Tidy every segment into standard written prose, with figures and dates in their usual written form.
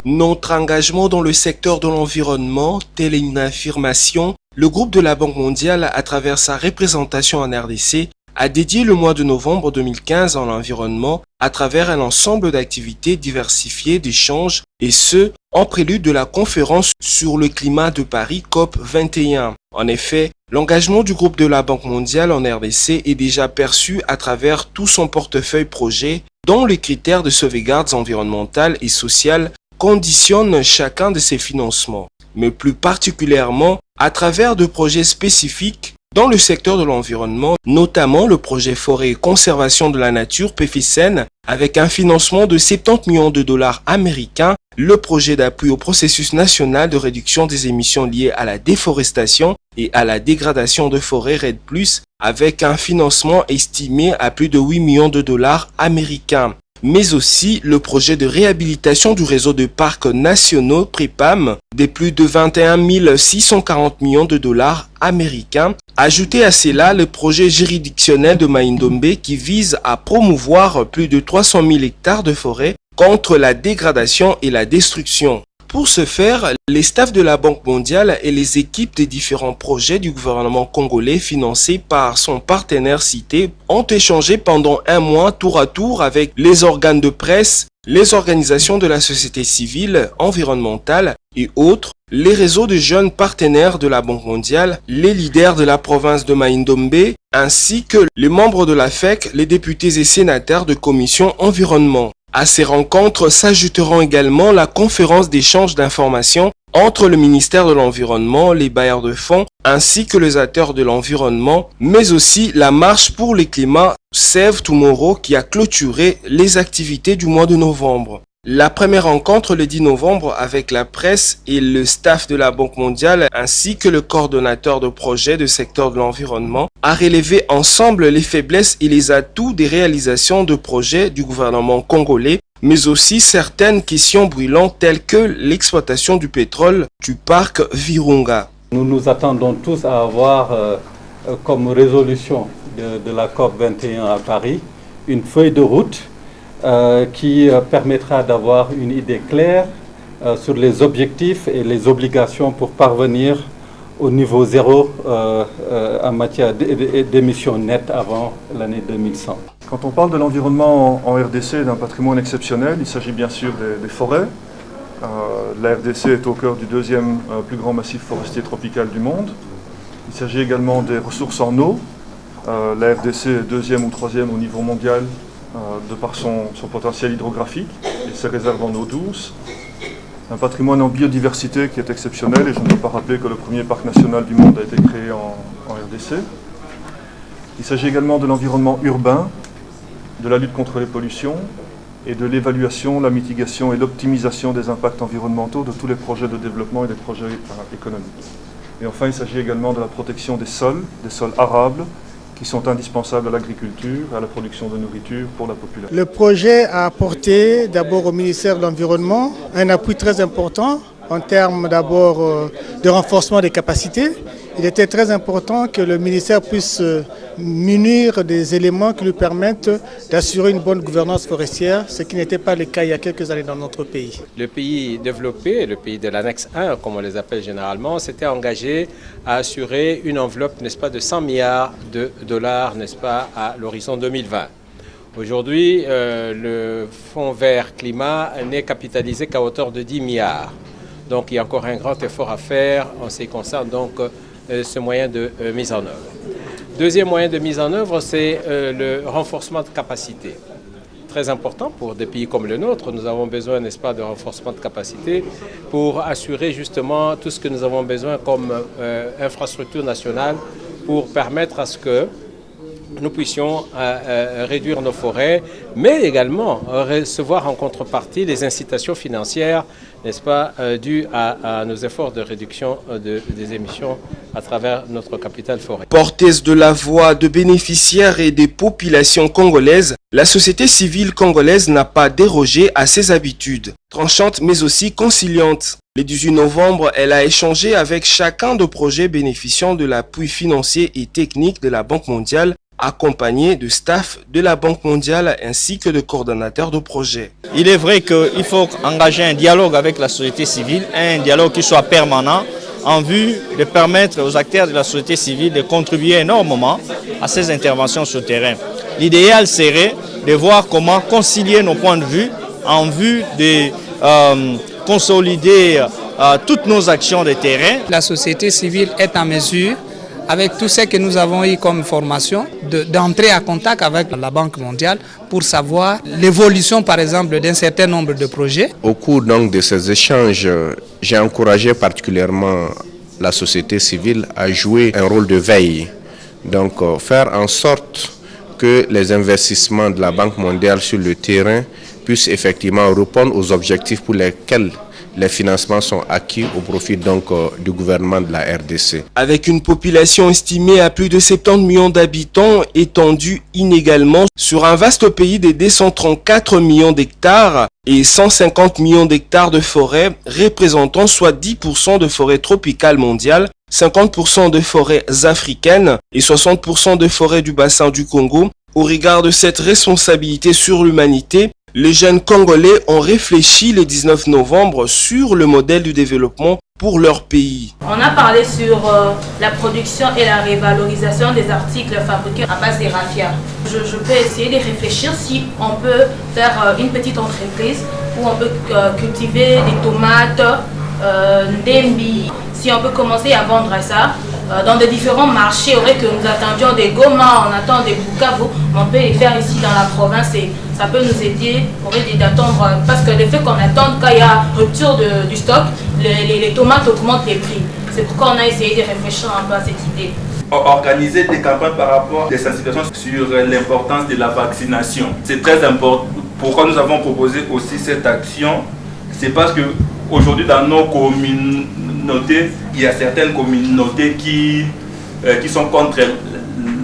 Notre engagement dans le secteur de l'environnement, telle une affirmation, le groupe de la Banque mondiale, à travers sa représentation en RDC, a dédié le mois de novembre 2015 à l'environnement à travers un ensemble d'activités diversifiées d'échanges et ce, en prélude de la conférence sur le climat de Paris COP 21. En effet, l'engagement du groupe de la Banque mondiale en RDC est déjà perçu à travers tout son portefeuille projet dont les critères de sauvegarde environnementale et sociale conditionnent chacun de ses financements, mais plus particulièrement à travers de projets spécifiques dans le secteur de l'environnement, notamment le projet Forêt et Conservation de la Nature PFICEN avec un financement de 70 millions de dollars américains, le projet d'appui au processus national de réduction des émissions liées à la déforestation et à la dégradation de forêts REDD+, avec un financement estimé à plus de 8 millions de dollars américains. Mais aussi le projet de réhabilitation du réseau de parcs nationaux PRIPAM de plus de 21 640 millions de dollars américains. Ajoutez à cela le projet juridictionnel de Maïndombe qui vise à promouvoir plus de 300 000 hectares de forêt contre la dégradation et la destruction. Pour ce faire, les staffs de la Banque mondiale et les équipes des différents projets du gouvernement congolais financés par son partenaire cité ont échangé pendant un mois tour à tour avec les organes de presse, les organisations de la société civile, environnementale et autres, les réseaux de jeunes partenaires de la Banque mondiale, les leaders de la province de Maïndombe, ainsi que les membres de la FEC, les députés et sénateurs de commission environnement. À ces rencontres s'ajouteront également la conférence d'échange d'informations entre le ministère de l'Environnement, les bailleurs de fonds, ainsi que les acteurs de l'environnement, mais aussi la marche pour le climat Save Tomorrow qui a clôturé les activités du mois de novembre. La première rencontre le 10 novembre avec la presse et le staff de la Banque mondiale ainsi que le coordonnateur de projet du secteur de l'environnement a relevé ensemble les faiblesses et les atouts des réalisations de projets du gouvernement congolais, mais aussi certaines questions brûlantes telles que l'exploitation du pétrole du parc Virunga. Nous nous attendons tous à avoir comme résolution de la COP 21 à Paris une feuille de route qui permettra d'avoir une idée claire sur les objectifs et les obligations pour parvenir au niveau zéro en matière d'émissions nettes avant l'année 2100. Quand on parle de l'environnement en RDC, d'un patrimoine exceptionnel, il s'agit bien sûr des forêts. La RDC est au cœur du deuxième plus grand massif forestier tropical du monde. Il s'agit également des ressources en eau. La RDC est deuxième ou troisième au niveau mondial de par son potentiel hydrographique et ses réserves en eau douce. Un patrimoine en biodiversité qui est exceptionnel et je ne peux pas rappeler que le premier parc national du monde a été créé en RDC. Il s'agit également de l'environnement urbain, de la lutte contre les pollutions et de l'évaluation, la mitigation et l'optimisation des impacts environnementaux de tous les projets de développement et des projets économiques. Et enfin, il s'agit également de la protection des sols arables, qui sont indispensables à l'agriculture, à la production de nourriture pour la population. Le projet a apporté d'abord au ministère de l'Environnement un appui très important en termes d'abord de renforcement des capacités. Il était très important que le ministère puisse munir des éléments qui lui permettent d'assurer une bonne gouvernance forestière, ce qui n'était pas le cas il y a quelques années dans notre pays. Le pays développé, le pays de l'annexe 1, comme on les appelle généralement, s'était engagé à assurer une enveloppe, n'est-ce pas, de 100 milliards de dollars, n'est-ce pas, à l'horizon 2020. Aujourd'hui, le Fonds vert climat n'est capitalisé qu'à hauteur de 10 milliards. Donc il y a encore un grand effort à faire en ce qui concerne donc ce moyen de mise en œuvre. Deuxième moyen de mise en œuvre, c'est le renforcement de capacité. Très important pour des pays comme le nôtre. Nous avons besoin, n'est-ce pas, de renforcement de capacité pour assurer justement tout ce que nous avons besoin comme infrastructure nationale pour permettre à ce que nous puissions réduire nos forêts, mais également recevoir en contrepartie les incitations financières, n'est-ce pas, dues à nos efforts de réduction des émissions à travers notre capital forêt. Porteuse de la voix de bénéficiaires et des populations congolaises, la société civile congolaise n'a pas dérogé à ses habitudes, tranchantes mais aussi conciliantes. Le 18 novembre, elle a échangé avec chacun des projets bénéficiant de l'appui financier et technique de la Banque mondiale, accompagné de staff de la Banque mondiale ainsi que de coordonnateurs de projets. Il est vrai qu'il faut engager un dialogue avec la société civile, un dialogue qui soit permanent, en vue de permettre aux acteurs de la société civile de contribuer énormément à ces interventions sur le terrain. L'idéal serait de voir comment concilier nos points de vue en vue de consolider toutes nos actions de terrain. La société civile est en mesure, avec tout ce que nous avons eu comme formation, d'entrer en contact avec la Banque mondiale pour savoir l'évolution, par exemple, d'un certain nombre de projets. Au cours donc de ces échanges, j'ai encouragé particulièrement la société civile à jouer un rôle de veille. Donc faire en sorte que les investissements de la Banque mondiale sur le terrain puissent effectivement répondre aux objectifs pour lesquels les financements sont acquis au profit donc du gouvernement de la RDC. Avec une population estimée à plus de 70 millions d'habitants, étendue inégalement sur un vaste pays de 234 millions d'hectares et 150 millions d'hectares de forêts, représentant soit 10% de forêts tropicales mondiales, 50% de forêts africaines et 60% de forêts du bassin du Congo, au regard de cette responsabilité sur l'humanité, les jeunes Congolais ont réfléchi le 19 novembre sur le modèle du développement pour leur pays. On a parlé sur la production et la révalorisation des articles fabriqués à base de raffia. Je peux essayer de réfléchir si on peut faire une petite entreprise où on peut cultiver des tomates, des billes. Si on peut commencer à vendre ça dans des différents marchés, aurait que nous attendions des Goma, on attend des Bukavu, on peut les faire ici dans la province et ça peut nous aider, d'attendre, parce que le fait qu'on attende quand il y a rupture du stock, les tomates augmentent les prix. C'est pourquoi on a essayé de réfléchir un peu à cette idée. Organiser des campagnes par rapport à des sensibilisations sur l'importance de la vaccination. C'est très important. Pourquoi nous avons proposé aussi cette action? C'est parce que aujourd'hui dans nos communautés, il y a certaines communautés qui sont contre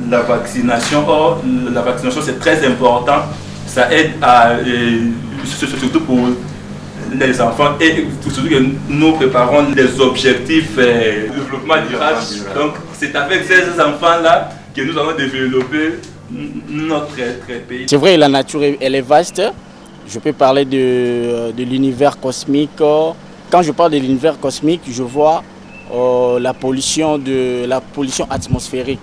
la vaccination. Or, la vaccination c'est très important. Ça aide surtout pour les enfants et surtout que nous préparons les objectifs de développement durable. Donc c'est avec ces enfants-là que nous allons développer notre pays. C'est vrai, la nature elle est vaste. Je peux parler de l'univers cosmique. Quand je parle de l'univers cosmique, je vois la pollution atmosphérique.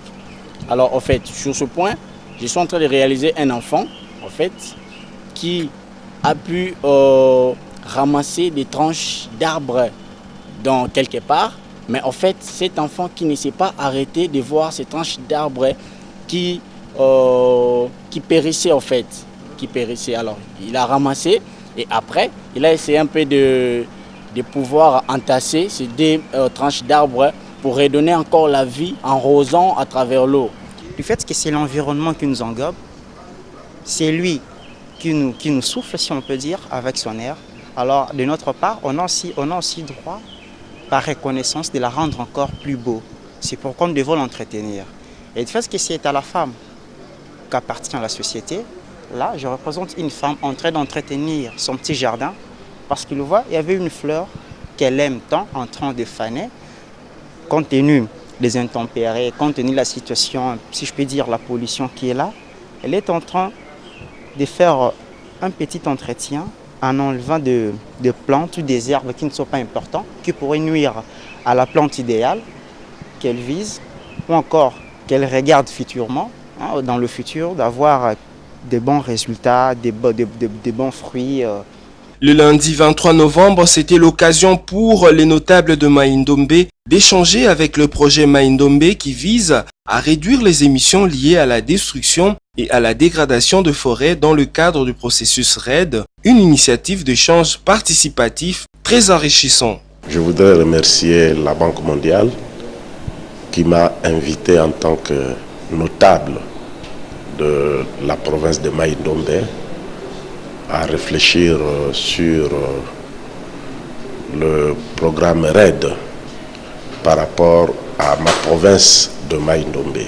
Alors en fait, sur ce point, je suis en train de réaliser un enfant en fait, qui a pu ramasser des tranches d'arbres dans quelque part, mais en fait cet enfant qui ne s'est pas arrêté de voir ces tranches d'arbres qui périssaient en fait, Alors il a ramassé et après il a essayé un peu de pouvoir entasser ces deux tranches d'arbres pour redonner encore la vie en rosant à travers l'eau. Du fait que c'est l'environnement qui nous englobe, c'est lui qui nous souffle, si on peut dire, avec son air. Alors, de notre part, on a aussi droit, par reconnaissance, de la rendre encore plus beau. C'est pourquoi nous devons l'entretenir. Et du fait que c'est à la femme qu'appartient la société, là, je représente une femme en train d'entretenir son petit jardin, parce qu'il voit, il y avait une fleur qu'elle aime tant, en train de faner, compte tenu des intempéries, compte tenu de la situation, si je peux dire, la pollution qui est là, elle est en train de faire un petit entretien en enlevant des plantes ou des herbes qui ne sont pas importants, qui pourraient nuire à la plante idéale qu'elle vise, ou encore qu'elle regarde futurement, dans le futur, d'avoir des bons résultats, des bons fruits. Le lundi 23 novembre, c'était l'occasion pour les notables de Mai-Ndombe d'échanger avec le projet Mai-Ndombe qui vise à réduire les émissions liées à la destruction et à la dégradation de forêts dans le cadre du processus RED, une initiative d'échange participatif très enrichissant. Je voudrais remercier la Banque mondiale qui m'a invité en tant que notable de la province de Mai-Ndombe à réfléchir sur le programme RAID par rapport à ma province de Mai-Ndombe.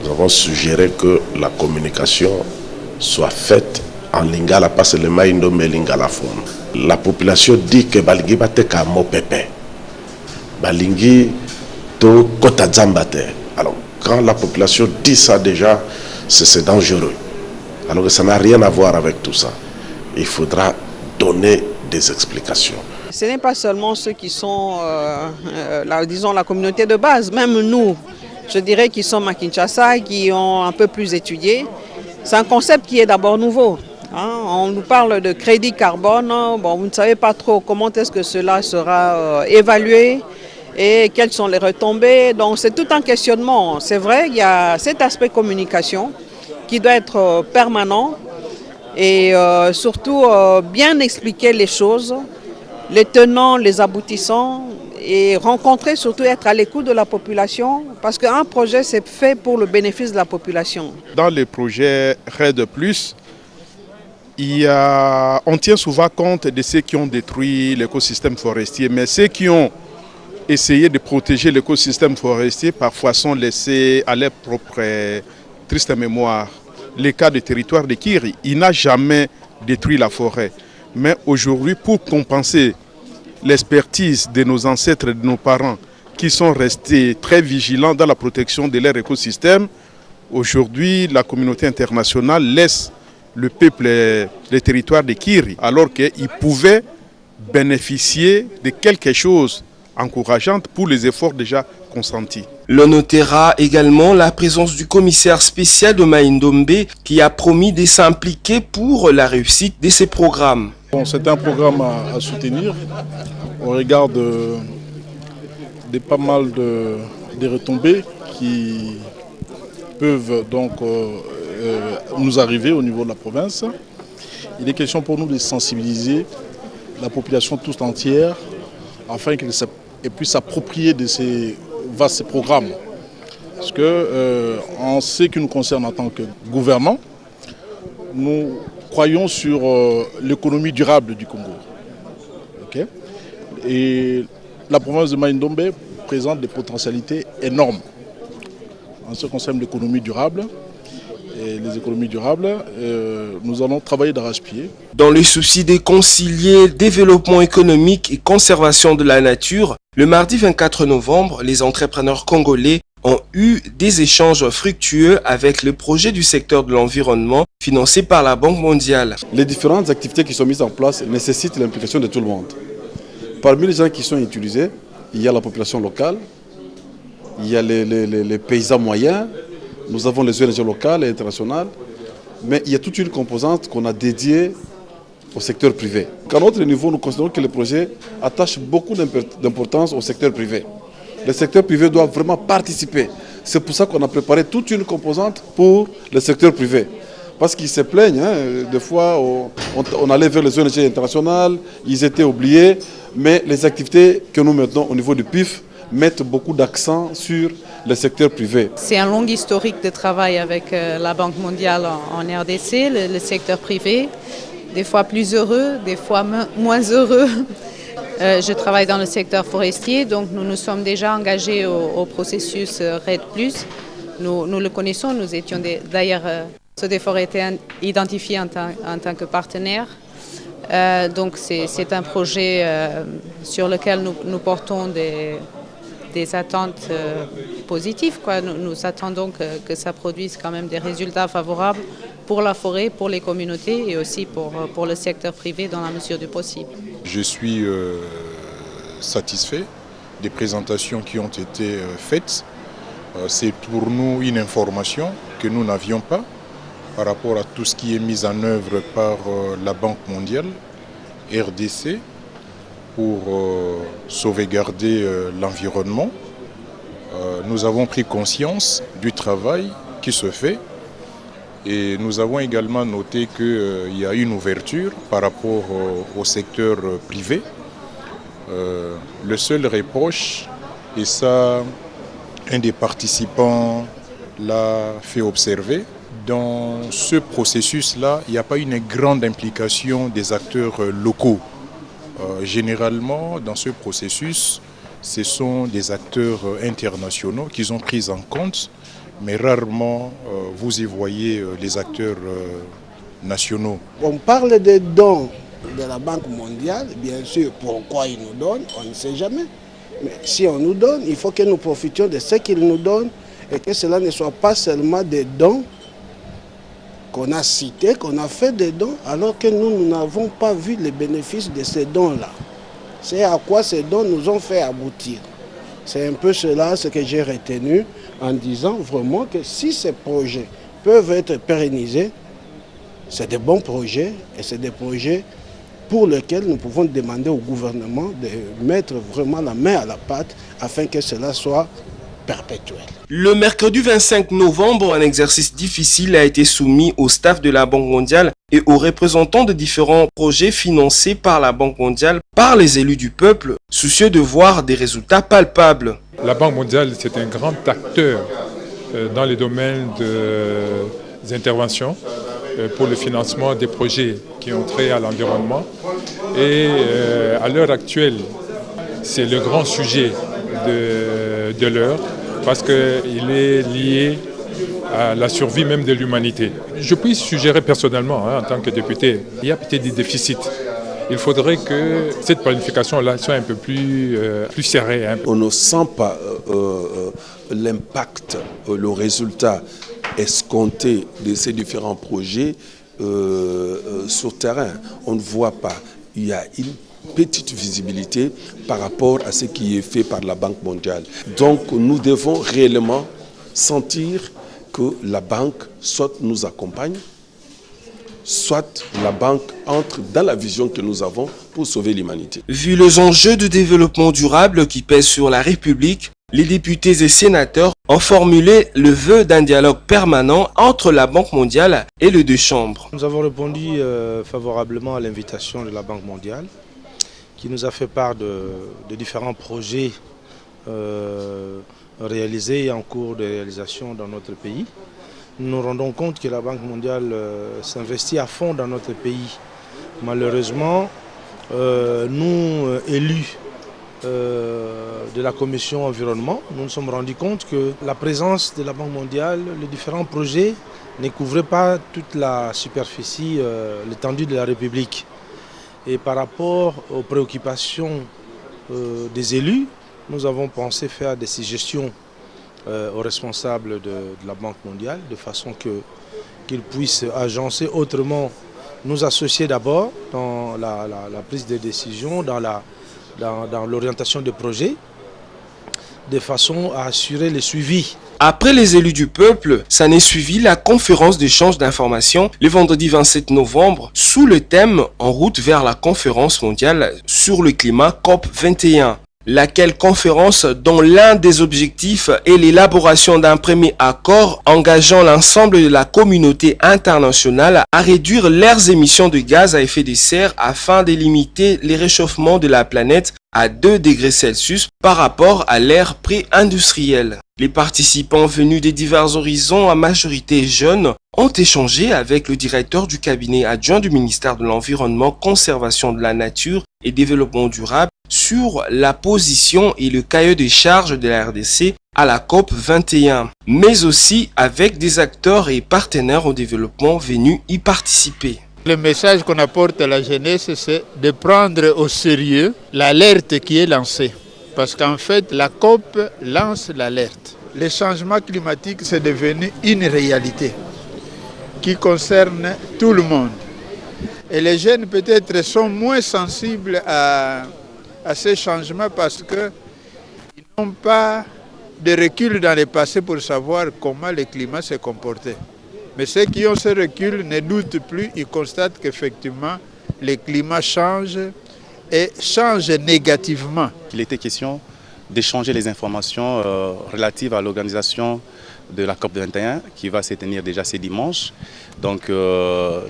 Nous avons suggéré que la communication soit faite en lingala parce que le Mai-Ndombe est lingala fond. La population dit que balingi bateka mopepe, balingi to kota zambate. Alors quand la population dit ça déjà, c'est dangereux. Alors que ça n'a rien à voir avec tout ça. Il faudra donner des explications. Ce n'est pas seulement ceux qui sont, disons, la communauté de base, même nous, je dirais, qui sommes à Kinshasa, qui ont un peu plus étudié. C'est un concept qui est d'abord nouveau. Hein. On nous parle de crédit carbone. Bon, vous ne savez pas trop comment est-ce que cela sera évalué et quelles sont les retombées. Donc c'est tout un questionnement. C'est vrai, il y a cet aspect communication qui doit être permanent et surtout bien expliquer les choses, les tenants, les aboutissants et rencontrer, surtout être à l'écoute de la population parce qu'un projet c'est fait pour le bénéfice de la population. Dans les projets RAID+, on tient souvent compte de ceux qui ont détruit l'écosystème forestier, mais ceux qui ont essayé de protéger l'écosystème forestier parfois sont laissés à leur propre triste mémoire. Le cas du territoire de Kiri, il n'a jamais détruit la forêt. Mais aujourd'hui, pour compenser l'expertise de nos ancêtres et de nos parents qui sont restés très vigilants dans la protection de leur écosystème, aujourd'hui, la communauté internationale laisse le peuple, les territoires de Kiri, alors qu'ils pouvaient bénéficier de quelque chose encourageant pour les efforts déjà consentis. L'on notera également la présence du commissaire spécial de Mai-Ndombe qui a promis de s'impliquer pour la réussite de ces programmes. Bon, c'est un programme à soutenir au regard de pas mal de retombées qui peuvent donc nous arriver au niveau de la province. Il est question pour nous de sensibiliser la population toute entière afin qu'elle puisse s'approprier de ces vastes programmes. Parce que en ce qui nous concerne en tant que gouvernement, nous croyons sur l'économie durable du Congo. Okay? Et la province de Mai-Ndombe présente des potentialités énormes en ce qui concerne l'économie durable. Et les économies durables, nous allons travailler d'arrache-pied. Dans le souci de concilier développement économique et conservation de la nature, le mardi 24 novembre, les entrepreneurs congolais ont eu des échanges fructueux avec le projet du secteur de l'environnement financé par la Banque mondiale. Les différentes activités qui sont mises en place nécessitent l'implication de tout le monde. Parmi les gens qui sont utilisés, il y a la population locale, il y a les paysans moyens, nous avons les ONG locales et internationales, mais il y a toute une composante qu'on a dédiée au secteur privé. À notre niveau, nous considérons que le projet attache beaucoup d'importance au secteur privé. Le secteur privé doit vraiment participer. C'est pour ça qu'on a préparé toute une composante pour le secteur privé. Parce qu'ils se plaignent, des fois on allait vers les ONG internationales, ils étaient oubliés, mais les activités que nous mettons au niveau du PIF mettent beaucoup d'accent sur le secteur privé. C'est un long historique de travail avec la Banque mondiale en RDC, le secteur privé, des fois plus heureux, des fois moins heureux. Je travaille dans le secteur forestier, donc nous nous sommes déjà engagés au processus RAID+. Nous le connaissons, nous étions d'ailleurs, Sodefort était identifié en tant que partenaire. Donc c'est un projet sur lequel nous portons des attentes positives. Nous attendons que ça produise quand même des résultats favorables pour la forêt, pour les communautés et aussi pour le secteur privé dans la mesure du possible. Je suis satisfait des présentations qui ont été faites. C'est pour nous une information que nous n'avions pas par rapport à tout ce qui est mis en œuvre par la Banque mondiale, RDC, pour sauvegarder l'environnement. Nous avons pris conscience du travail qui se fait et nous avons également noté qu'il y a une ouverture par rapport au secteur privé. Le seul reproche, et ça un des participants l'a fait observer, dans ce processus-là, il n'y a pas une grande implication des acteurs locaux. Généralement, dans ce processus, ce sont des acteurs internationaux qui ont pris en compte, mais rarement vous y voyez les acteurs nationaux. On parle des dons de la Banque mondiale, bien sûr, pourquoi ils nous donnent, on ne sait jamais. Mais si on nous donne, il faut que nous profitions de ce qu'ils nous donnent et que cela ne soit pas seulement des dons qu'on a cités, qu'on a fait des dons, alors que nous n'avons pas vu les bénéfices de ces dons-là. C'est à quoi ces dons nous ont fait aboutir. C'est un peu cela ce que j'ai retenu en disant vraiment que si ces projets peuvent être pérennisés, c'est des bons projets et c'est des projets pour lesquels nous pouvons demander au gouvernement de mettre vraiment la main à la pâte afin que cela soit perpétuel. Le mercredi 25 novembre, un exercice difficile a été soumis au staff de la Banque mondiale et aux représentants de différents projets financés par la Banque mondiale par les élus du peuple, soucieux de voir des résultats palpables. La Banque mondiale, c'est un grand acteur dans les domaines des interventions pour le financement des projets qui ont trait à l'environnement. Et à l'heure actuelle, c'est le grand sujet de l'heure parce qu'il est lié à la survie même de l'humanité. Je puis suggérer personnellement, en tant que député, il y a peut-être des déficits. Il faudrait que cette planification-là soit un peu plus serrée. On ne sent pas l'impact, le résultat escompté de ces différents projets sur terrain. On ne voit pas. Il y a une petite visibilité par rapport à ce qui est fait par la Banque mondiale. Donc nous devons réellement sentir que la banque soit nous accompagne, soit la banque entre dans la vision que nous avons pour sauver l'humanité. Vu les enjeux de développement durable qui pèsent sur la République, les députés et sénateurs ont formulé le vœu d'un dialogue permanent entre la Banque mondiale et les deux chambres. Nous avons répondu favorablement à l'invitation de la Banque mondiale qui nous a fait part de différents projets réalisés et en cours de réalisation dans notre pays. Nous nous rendons compte que la Banque mondiale s'investit à fond dans notre pays. Malheureusement, nous, élus de la commission environnement, nous nous sommes rendus compte que la présence de la Banque mondiale, les différents projets ne couvraient pas toute la superficie, l'étendue de la République. Et par rapport aux préoccupations des élus, nous avons pensé faire des suggestions aux responsables de la Banque mondiale, de façon qu'ils puissent agencer autrement, nous associer d'abord dans la prise de décision, dans l'orientation des projets, de façon à assurer le suivi. Après les élus du peuple, s'en est suivi la conférence d'échange d'informations le vendredi 27 novembre sous le thème « En route vers la conférence mondiale sur le climat COP21 ». Laquelle conférence dont l'un des objectifs est l'élaboration d'un premier accord engageant l'ensemble de la communauté internationale à réduire leurs émissions de gaz à effet de serre afin de limiter les réchauffements de la planète à 2 degrés Celsius par rapport à l'ère pré-industrielle. Les participants venus des divers horizons à majorité jeunes ont échangé avec le directeur du cabinet adjoint du ministère de l'Environnement, Conservation de la Nature et Développement durable sur la position et le cahier des charges de la RDC à la COP 21, mais aussi avec des acteurs et partenaires au développement venus y participer. Le message qu'on apporte à la jeunesse, c'est de prendre au sérieux l'alerte qui est lancée. Parce qu'en fait, la COP lance l'alerte. Le changement climatique, c'est devenu une réalité qui concerne tout le monde. Et les jeunes, peut-être, sont moins sensibles à ces changements parce qu'ils n'ont pas de recul dans le passé pour savoir comment le climat s'est comporté. Mais ceux qui ont ce recul ne doutent plus, ils constatent qu'effectivement, le climat change et change négativement. Il était question d'échanger les informations relatives à l'organisation de la COP21 qui va se tenir déjà ce dimanche. Donc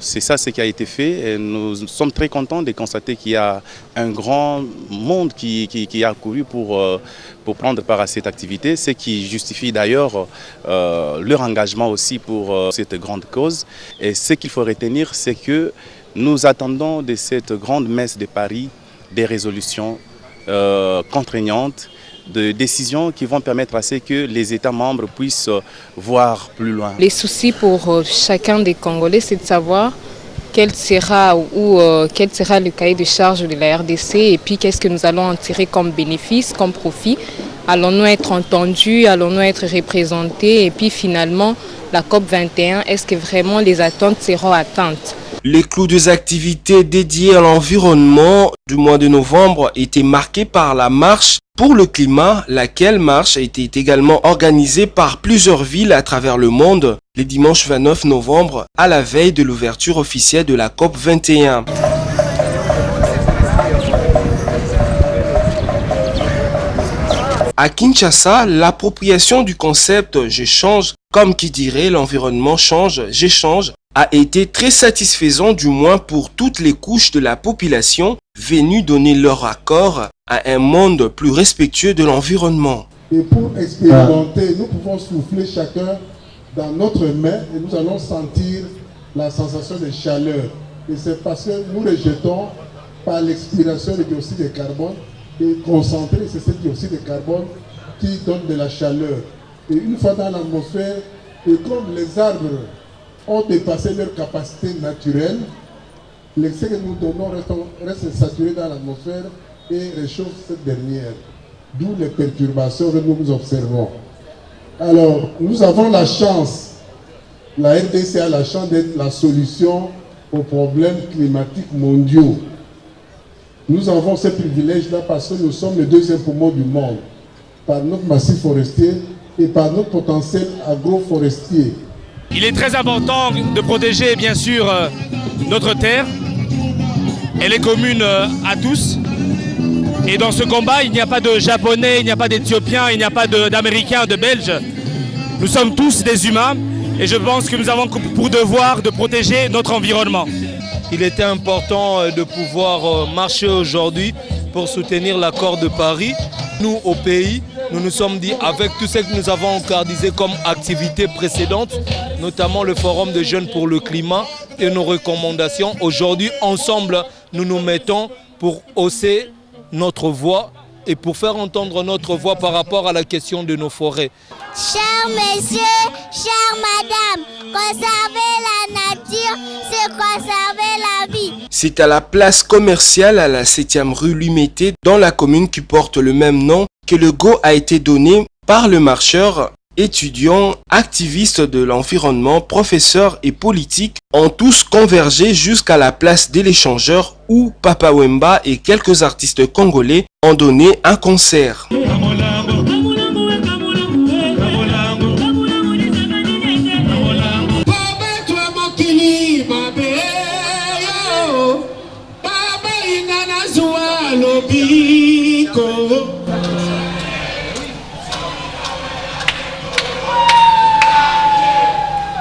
c'est ça ce qui a été fait et nous sommes très contents de constater qu'il y a un grand monde qui a couru pour prendre part à cette activité, ce qui justifie d'ailleurs leur engagement aussi pour cette grande cause. Et ce qu'il faut retenir, c'est que nous attendons de cette grande messe de Paris des résolutions contraignantes, de décisions qui vont permettre à ce que les États membres puissent voir plus loin. Les soucis pour chacun des Congolais, c'est de savoir quel sera le cahier de charge de la RDC et puis qu'est-ce que nous allons en tirer comme bénéfice, comme profit. Allons-nous être entendus, allons-nous être représentés et puis finalement la COP21, est-ce que vraiment les attentes seront atteintes? Les clous des activités dédiées à l'environnement du mois de novembre étaient marqués par la marche pour le climat, laquelle marche a été également organisée par plusieurs villes à travers le monde les dimanches 29 novembre à la veille de l'ouverture officielle de la COP 21. À Kinshasa, l'appropriation du concept « Je change », comme qui dirait l'environnement change, j'échange, a été très satisfaisant du moins pour toutes les couches de la population venues donner leur accord à un monde plus respectueux de l'environnement. Et pour expérimenter, nous pouvons souffler chacun dans notre main et nous allons sentir la sensation de chaleur. Et c'est parce que nous rejetons par l'expiration du dioxyde de carbone et concentré, c'est ce dioxyde de carbone qui donne de la chaleur. Et une fois dans l'atmosphère, et comme les arbres ont dépassé leur capacité naturelle, l'excès que nous donnons reste saturé dans l'atmosphère et réchauffe cette dernière. D'où les perturbations que nous observons. Alors, nous avons la chance, la RDC a la chance d'être la solution aux problèmes climatiques mondiaux. Nous avons ce privilège-là parce que nous sommes le deuxième poumon du monde, par notre massif forestier et par notre potentiel agroforestier. Il est très important de protéger bien sûr notre terre. Elle est commune à tous. Et dans ce combat, il n'y a pas de Japonais, il n'y a pas d'Éthiopiens, il n'y a pas d'Américains, de Belges. Nous sommes tous des humains et je pense que nous avons pour devoir de protéger notre environnement. Il était important de pouvoir marcher aujourd'hui pour soutenir l'accord de Paris. Nous, au pays, nous nous sommes dit, avec tout ce que nous avons organisé comme activités précédentes, notamment le Forum de jeunes pour le climat et nos recommandations, aujourd'hui, ensemble, nous nous mettons pour hausser notre voix et pour faire entendre notre voix par rapport à la question de nos forêts. Chers messieurs, chères madame, conserver la nature, c'est conserver la vie. C'est à la place commerciale à la 7e rue Lumété, dans la commune qui porte le même nom, que le go a été donné par le marcheur. Étudiants, activistes de l'environnement, professeurs et politiques ont tous convergé jusqu'à la place de l'échangeur où Papa Wemba et quelques artistes congolais ont donné un concert.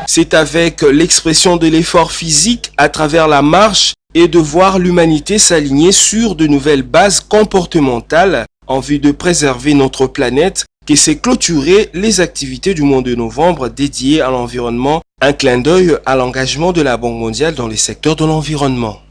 C'est avec l'expression de l'effort physique à travers la marche et de voir l'humanité s'aligner sur de nouvelles bases comportementales en vue de préserver notre planète que s'est clôturé les activités du mois de novembre dédiées à l'environnement, un clin d'œil à l'engagement de la Banque mondiale dans les secteurs de l'environnement.